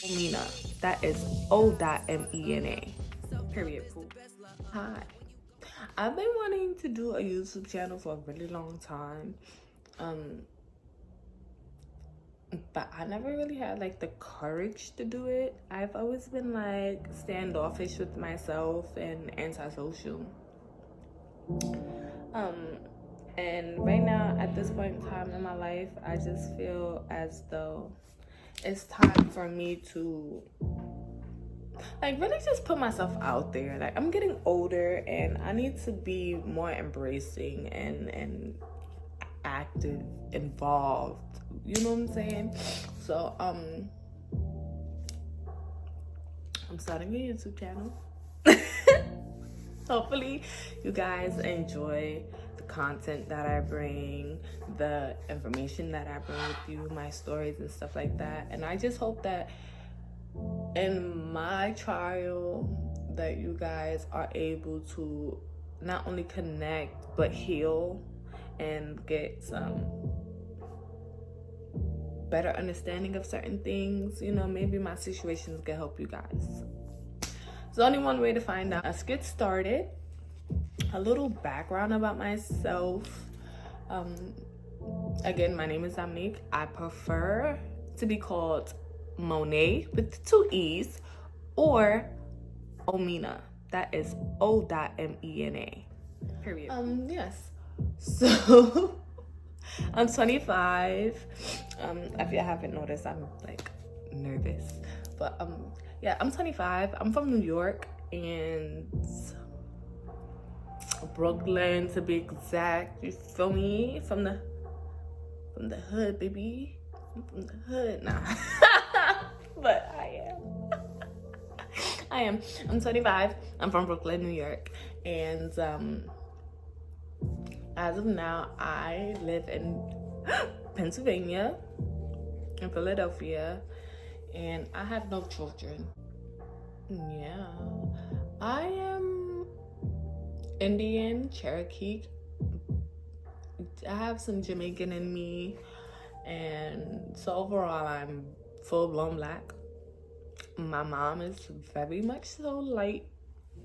O.mena. That is O.mena. Period. Poop. Hi. I've been wanting to do a YouTube channel for a really long time. But I never really had like the courage to do it. I've always been like standoffish with myself and antisocial. And right now, at this point in time in my life, I just feel as though it's time for me to like really just put myself out there. Like I'm getting older and I need to be more embracing and active, involved. You know what I'm saying? So I'm starting a YouTube channel. Hopefully you guys enjoy the content that I bring, the information that I bring with you, my stories and stuff like that. And I just hope that in my trial that you guys are able to not only connect but heal and get some better understanding of certain things. You know, maybe my situations can help you guys. There's only one way to find out. Let's get started. A little background about myself. Again, my name is Dominique. I prefer to be called Monet with 2 E's or O.mena. That is O.mena. Period. Yes. So I'm 25. If you haven't noticed, I'm like nervous. But yeah, I'm 25. I'm from New York and Brooklyn to be exact. You feel me? From the hood, baby. I'm from the hood. Nah. But I am. I'm 25. I'm from Brooklyn, New York. And as of now, I live in Pennsylvania, in Philadelphia, and I have no children. Yeah. I am Indian, Cherokee. I have some Jamaican in me, and so overall I'm full-blown black. My mom is very much so light,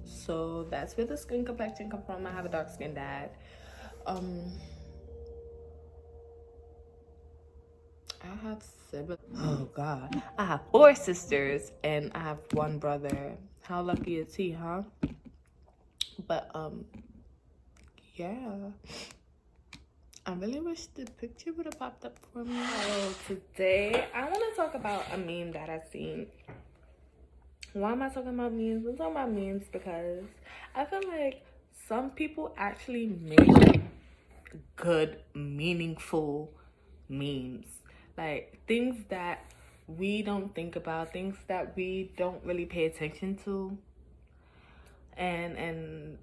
so that's where the skin complexion come from. I have a dark-skinned dad. I have siblings. Oh God, I have 4 sisters and I have 1 brother. How lucky is he, huh? But yeah. I really wish the picture would have popped up for me. So today, I want to talk about a meme that I've seen. Why am I talking about memes? I'm talking about memes because I feel like some people actually make good, meaningful memes. Like things that we don't think about, things that we don't really pay attention to. And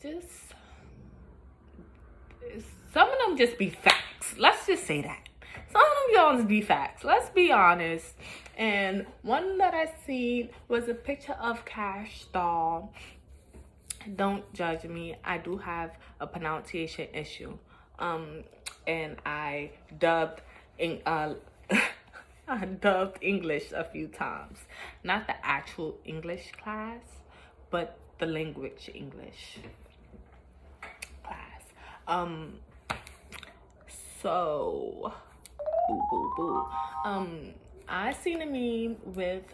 just some of them just be facts. Let's just say that. Some of them y'all just be facts. Let's be honest. And one that I seen was a picture of Cash Doll. Don't judge me. I do have a pronunciation issue. And I dubbed I dubbed English a few times. Not the actual English class, but the language English class. So I seen a meme with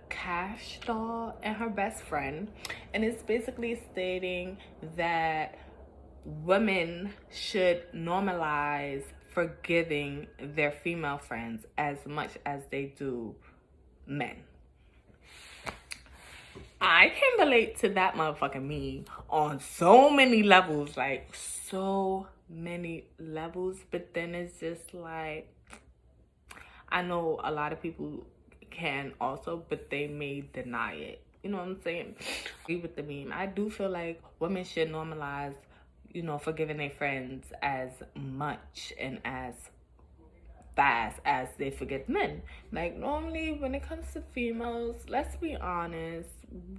Cash Doll and her best friend, and it's basically stating that women should normalize forgiving their female friends as much as they do men. I can relate to that motherfucking meme on so many levels, like so many levels, but then it's just like, I know a lot of people can also, but they may deny it. You know what I'm saying? I agree with the meme. I do feel like women should normalize, you know, forgiving their friends as much and as fast as they forget men. Like normally when it comes to females, let's be honest,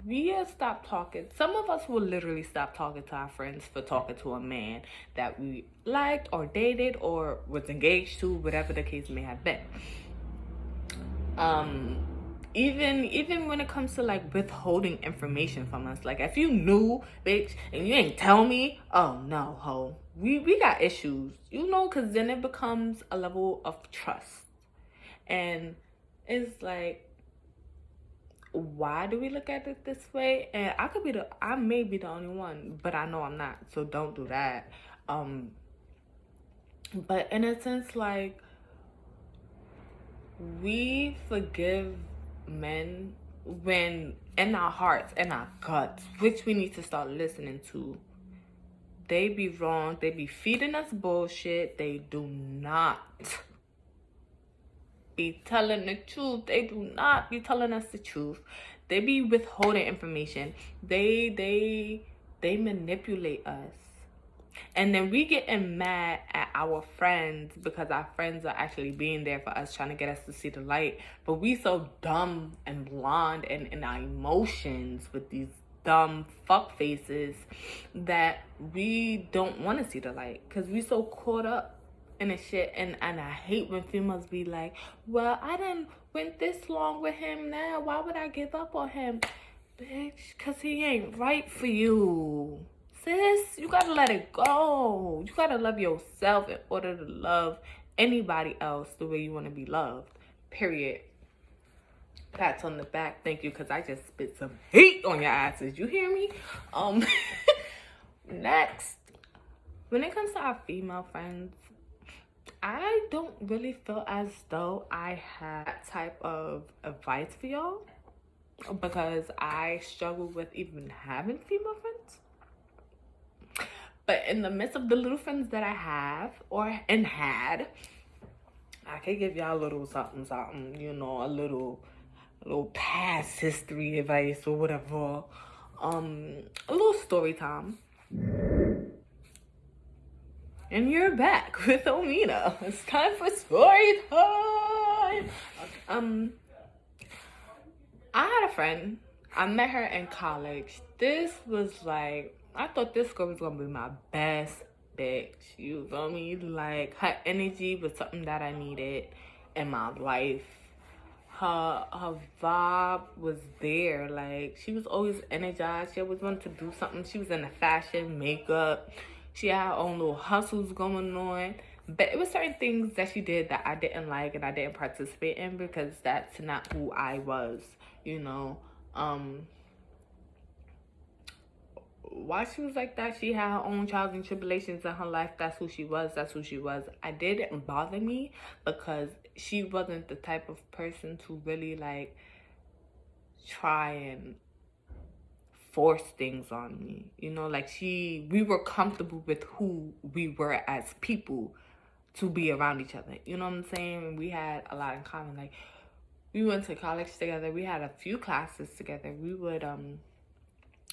we stop talking. Some of us will literally stop talking to our friends for talking to a man that we liked or dated or was engaged to, whatever the case may have been. Even when it comes to like withholding information from us, like if you knew, bitch, and you ain't tell me, oh no, ho, we got issues, you know, because then it becomes a level of trust. And it's like, why do we look at it this way? And I may be the only one, but I know I'm not, so don't do that. But in a sense, like, we forgive men when in our hearts, in our guts, which we need to start listening to, they be wrong, they be feeding us bullshit, they do not be telling the truth, they do not be telling us the truth, they be withholding information, they manipulate us. And then we getting mad at our friends because our friends are actually being there for us, trying to get us to see the light. But we so dumb and blonde and in our emotions with these dumb fuck faces that we don't want to see the light because we so caught up in the shit. And I hate when females be like, well, I done went this long with him now. Why would I give up on him? Bitch, because he ain't right for you. Sis, you gotta let it go. You gotta love yourself in order to love anybody else the way you want to be loved. Period. Pats on the back. Thank you, because I just spit some heat on your asses. You hear me? Next, when it comes to our female friends, I don't really feel as though I have that type of advice for y'all because I struggle with even having female friends. But in the midst of the little friends that I have and had, I could give y'all a little something, you know, a little past history advice or whatever. A little story time. And you're back with O.mena. It's time for story time. I had a friend. I met her in college. This was like, I thought this girl was gonna be my best bitch. You feel me? Like, her energy was something that I needed in my life. Her vibe was there. Like, she was always energized. She always wanted to do something. She was into fashion, makeup. She had her own little hustles going on. But it was certain things that she did that I didn't like and I didn't participate in because that's not who I was, you know. Why she was like that, she had her own trials and tribulations in her life. That's who she was. It didn't bother me because she wasn't the type of person to really like try and force things on me, you know. Like, we were comfortable with who we were as people to be around each other, you know what I'm saying? We had a lot in common. Like, we went to college together, we had a few classes together, we would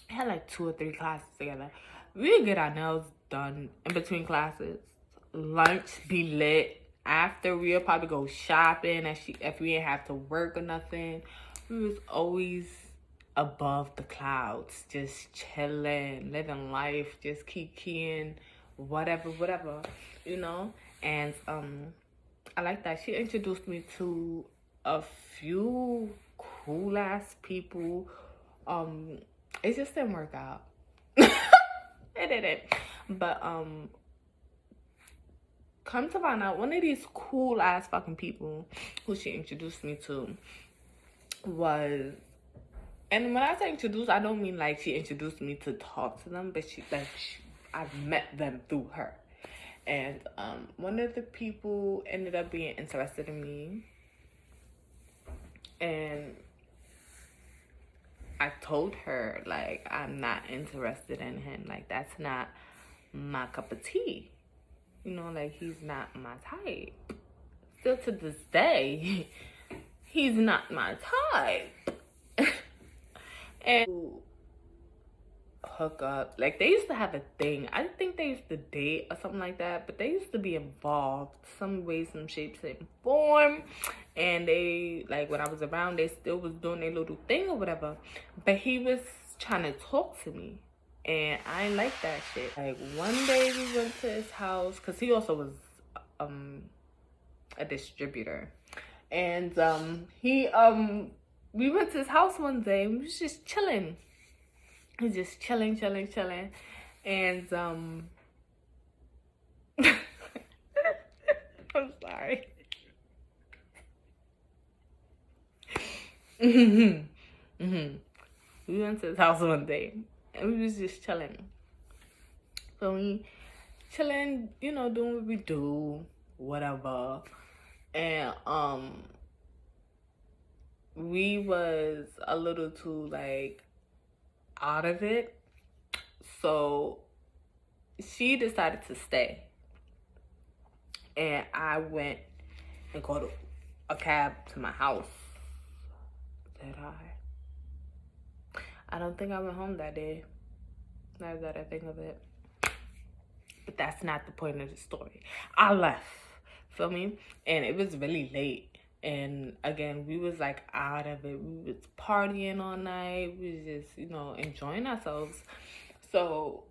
had like 2 or 3 classes together. We would get our nails done in between classes. Lunch be lit. After, we'll probably go shopping if we didn't have to work or nothing. We was always above the clouds, just chilling, living life, just kikiing, whatever, you know. And I like that. She introduced me to a few cool ass people. It just didn't work out. It didn't. But come to find out, one of these cool ass fucking people who she introduced me to was, and when I say introduced, I don't mean like she introduced me to talk to them, but I met them through her. And one of the people ended up being interested in me, and I told her, like, I'm not interested in him. Like, that's not my cup of tea. You know, like, he's not my type. Still to this day, he's not my type. And hook up. Like, they used to have a thing. I think they used to date or something like that, but they used to be involved some way, some shape, some form. And they, like, when I was around, they still was doing their little thing or whatever. But he was trying to talk to me, and I ain't like that shit. Like, one day we went to his house, because he also was a distributor. And we went to his house one day and we was just chilling. We was just chilling. And I'm sorry. We went to his house one day and we was just chilling. So we chilling, you know, doing what we do, whatever. And we was a little too like out of it. So she decided to stay. And I went and called a cab to my house. Did I don't think I went home that day. Now that I think of it. But that's not the point of the story. I left. Feel me? And it was really late. And again, we was like out of it. We was partying all night. We was just, you know, enjoying ourselves. So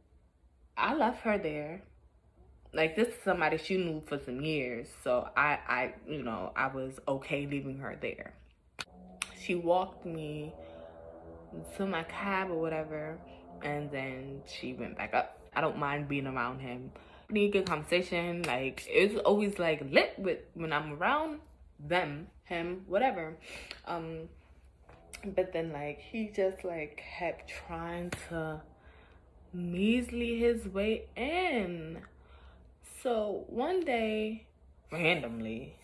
I left her there. Like, this is somebody she knew for some years. So I you know, I was okay leaving her there. She walked me to my cab or whatever, and then she went back up. I don't mind being around him. Need good conversation. Like, it's always like lit with when I'm around them, him, whatever. But then like he just like kept trying to measly his way in. So one day, randomly,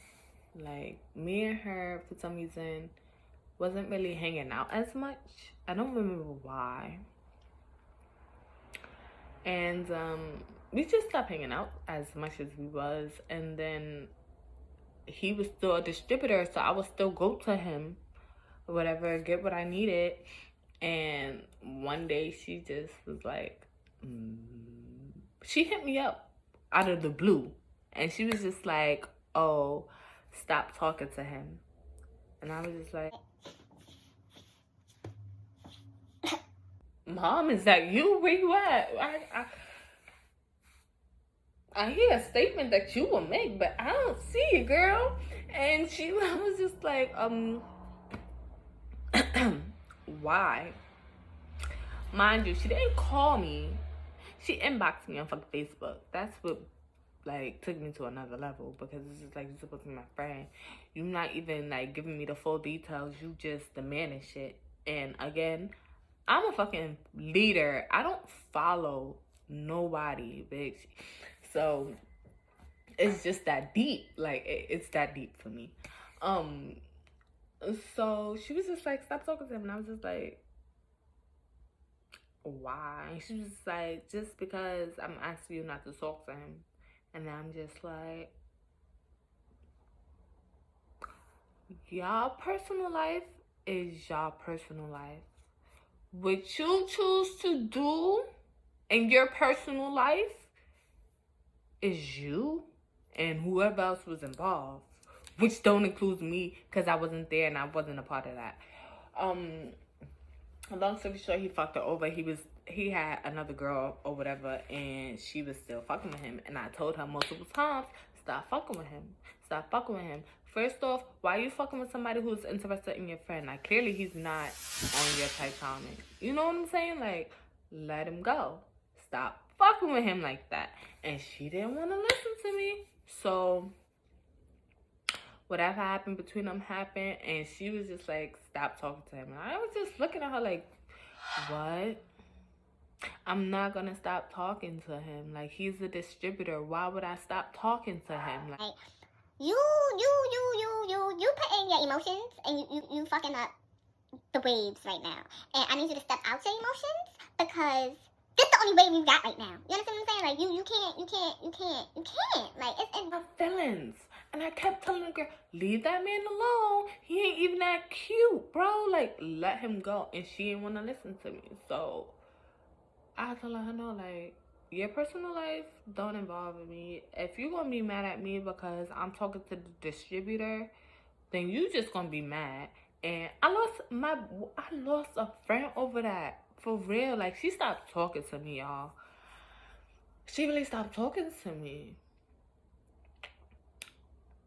like me and her for some reason wasn't really hanging out as much. I don't remember why. And we just stopped hanging out as much as we was. And then he was still a distributor, so I would still go to him or whatever, get what I needed. And one day she just was like, she hit me up out of the blue. And she was just like, oh, stop talking to him. And I was just like, Mom, is that you? Where you at? I hear a statement that you will make, but I don't see it, girl. And she was just like, why? Mind you, she didn't call me. She inboxed me on fucking Facebook. That's what like took me to another level, because it's just like, you're supposed to be my friend. You're not even like giving me the full details. You just demanding shit. And again, I'm a fucking leader. I don't follow nobody, bitch. So it's just that deep. Like, it's that deep for me. So she was just like, stop talking to him. And I was just like, why? And she was just like, just because I'm asking you not to talk to him. And I'm just like, y'all personal life is y'all personal life. What you choose to do in your personal life is you and whoever else was involved, which don't include me, because I wasn't there and I wasn't a part of that. Long story short, he fucked her over. He had another girl or whatever, and she was still fucking with him. And I told her multiple times, stop fucking with him. Stop fucking with him. First off, why are you fucking with somebody who's interested in your friend? Like, clearly he's not on your type timing. You know what I'm saying? Like, let him go. Stop fucking with him like that. And she didn't want to listen to me. So whatever happened between them happened, and she was just like, stop talking to him. And I was just looking at her like, what? I'm not gonna stop talking to him. Like, he's a distributor. Why would I stop talking to him? Like, you put in your emotions, and you fucking up the waves right now. And I need you to step out your emotions, because this is the only way we've got right now. You understand what I'm saying? Like, you can't. Like, it's my feelings. And I kept telling the girl, leave that man alone. He ain't even that cute, bro. Like, let him go. And she didn't want to listen to me. So I had to let her know, like, your personal life don't involve me. If you're going to be mad at me because I'm talking to the distributor, then you just going to be mad. And I lost a friend over that. For real. Like, she stopped talking to me, y'all. She really stopped talking to me.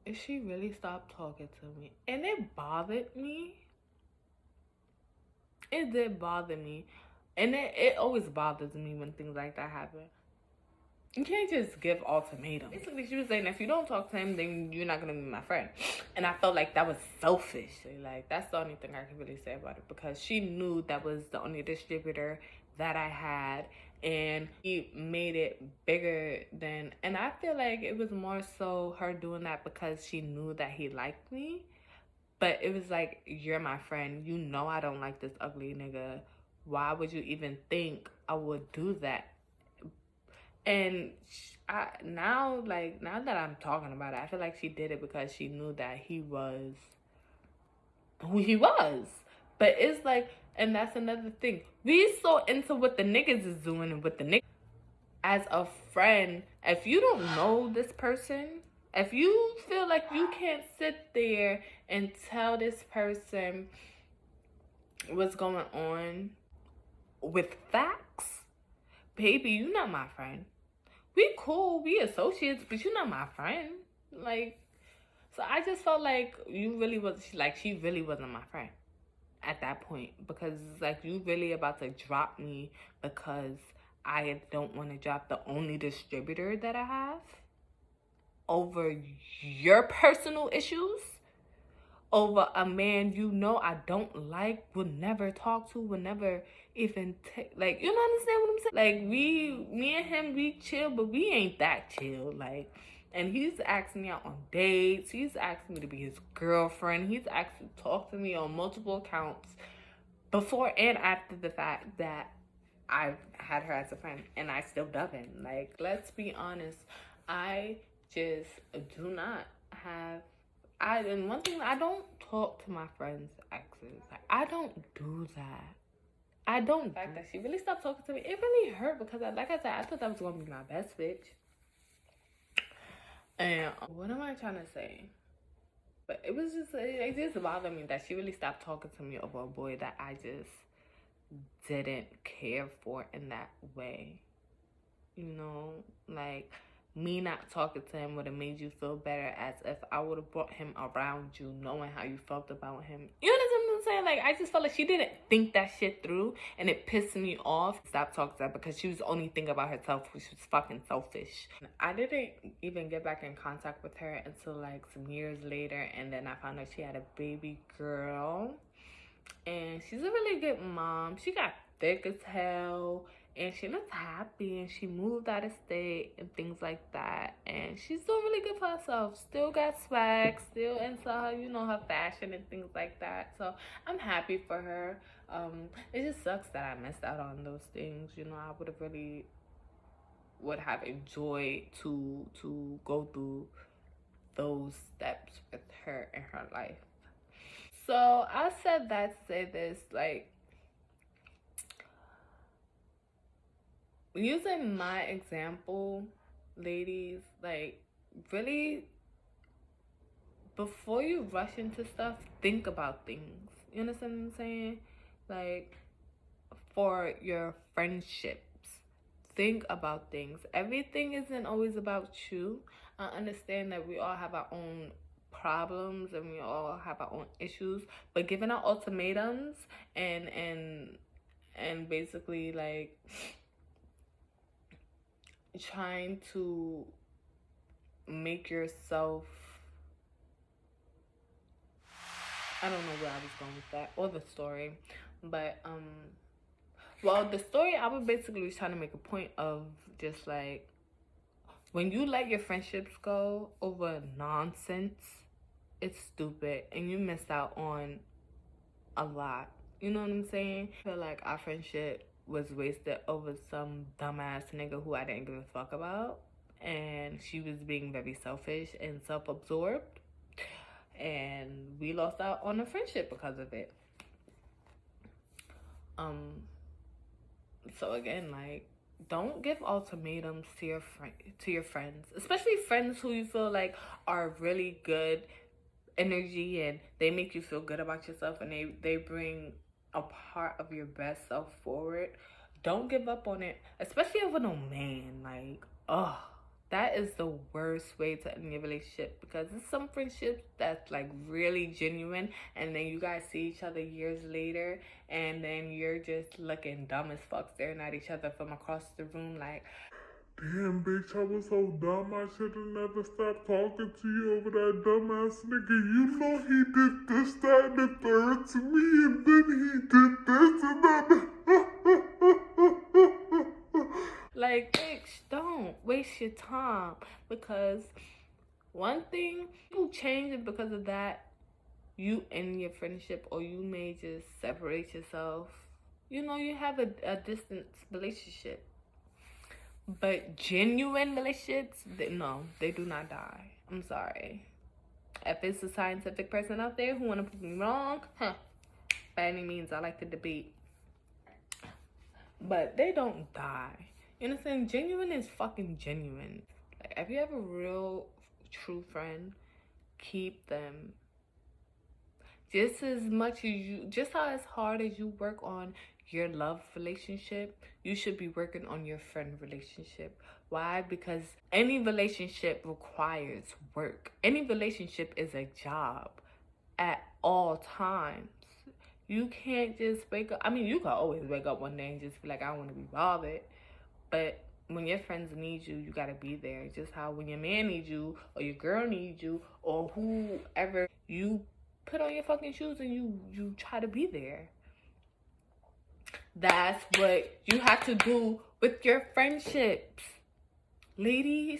if she really stopped talking to me, and it bothered me. It did bother me. And it always bothers me when things like that happen. You can't just give ultimatums. Basically, she was saying if you don't talk to him, then you're not gonna be my friend. And I felt like that was selfish. Like, that's the only thing I can really say about it, because she knew that was the only distributor that I had, and he made it bigger than. And I feel like it was more so her doing that because she knew that he liked me. But it was like, you're my friend. You know I don't like this ugly nigga. Why would you even think I would do that? And now that I'm talking about it, I feel like she did it because she knew that he was who he was. But it's like, and that's another thing. We so into what the niggas is doing and what the niggas. As a friend, if you don't know this person, if you feel like you can't sit there and tell this person what's going on with facts, baby, you're not my friend. We cool, we associates, but you're not my friend. Like, so I just felt like you really was, like, she really wasn't my friend at that point, because like, you really about to drop me because I don't want to drop the only distributor that I have over your personal issues, over a man you know I don't like, would never talk to, would never even take, like, you know, understand what I'm saying? Like, me and him, we chill, but we ain't that chill. Like, and he's asking me out on dates. He's asking me to be his girlfriend. He's asking to talk to me on multiple accounts before and after the fact that I've had her as a friend, and I still dub him. Like, let's be honest, I just do not have. And one thing, I don't talk to my friends' exes. Like, I don't do that. I don't. The fact that she really stopped talking to me, it really hurt, because, like I said, I thought that was gonna be my best bitch. And what am I trying to say? But it was just, it just bothered me that she really stopped talking to me over a boy that I just didn't care for in that way. You know, like, me not talking to him would have made you feel better, as if I would have brought him around you, knowing how you felt about him. You understand what I'm saying? Like, I just felt like she didn't think that shit through, and it pissed me off. Stop talking to her because she was only thinking about herself, which was fucking selfish. I didn't even get back in contact with her until like some years later, and then I found out she had a baby girl, and she's a really good mom. She got thick as hell, and she looks happy, and she moved out of state and things like that, and she's doing really good for herself. Still got swag, still into her, you know, her fashion and things like that. So I'm happy for her. It just sucks that I missed out on those things. You know, I would have enjoyed to go through those steps with her in her life. So I said that to say this, like, using my example, ladies, like, really, before you rush into stuff, think about things. You understand what I'm saying? Like, for your friendships, think about things. Everything isn't always about you. I understand that we all have our own problems and we all have our own issues, but giving out ultimatums and basically, like, trying to make yourself, I don't know where I was going with that, or the story, but well, the story, I was basically trying to make a point of just like, when you let your friendships go over nonsense, it's stupid, and you miss out on a lot. You know what I'm saying? I feel like our friendship was wasted over some dumbass nigga who I didn't give a fuck about, and she was being very selfish and self-absorbed, and we lost out on a friendship because of it. So again, like, don't give ultimatums to your friends, especially friends who you feel like are really good energy and they make you feel good about yourself, and they bring a part of your best self forward. Don't give up on it, especially over no man. Like, oh, That is the worst way to end your relationship, because it's some friendships that's like really genuine, and then you guys see each other years later, and then you're just looking dumb as fuck staring at each other from across the room like, damn, bitch, I was so dumb. I should have never stopped talking to you over that dumbass nigga. You know he did this, that, and the third to me, and then he did this and that. like, bitch, don't waste your time, because one thing, people change it because of that. You end your friendship, or you may just separate yourself. You know, you have a distance relationship. But genuine relationships, no, they do not die. I'm sorry. If it's a scientific person out there who want to prove me wrong, by any means, I like to debate. But they don't die. You understand? Genuine is fucking genuine. Like, if you have a real, true friend, keep them. Just as much as you, just as hard as you work on your love relationship, you should be working on your friend relationship. Why? Because any relationship requires work. Any relationship is a job at all times. You can't just wake up. I mean, you can always wake up one day and just be like, I don't want to be bothered. But when your friends need you, you gotta be there. Just how when your man needs you, or your girl needs you, or whoever, you put on your fucking shoes and you try to be there. That's what you have to do with your friendships, ladies.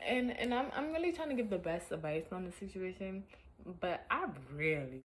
And I'm really trying to give the best advice on the situation, but I really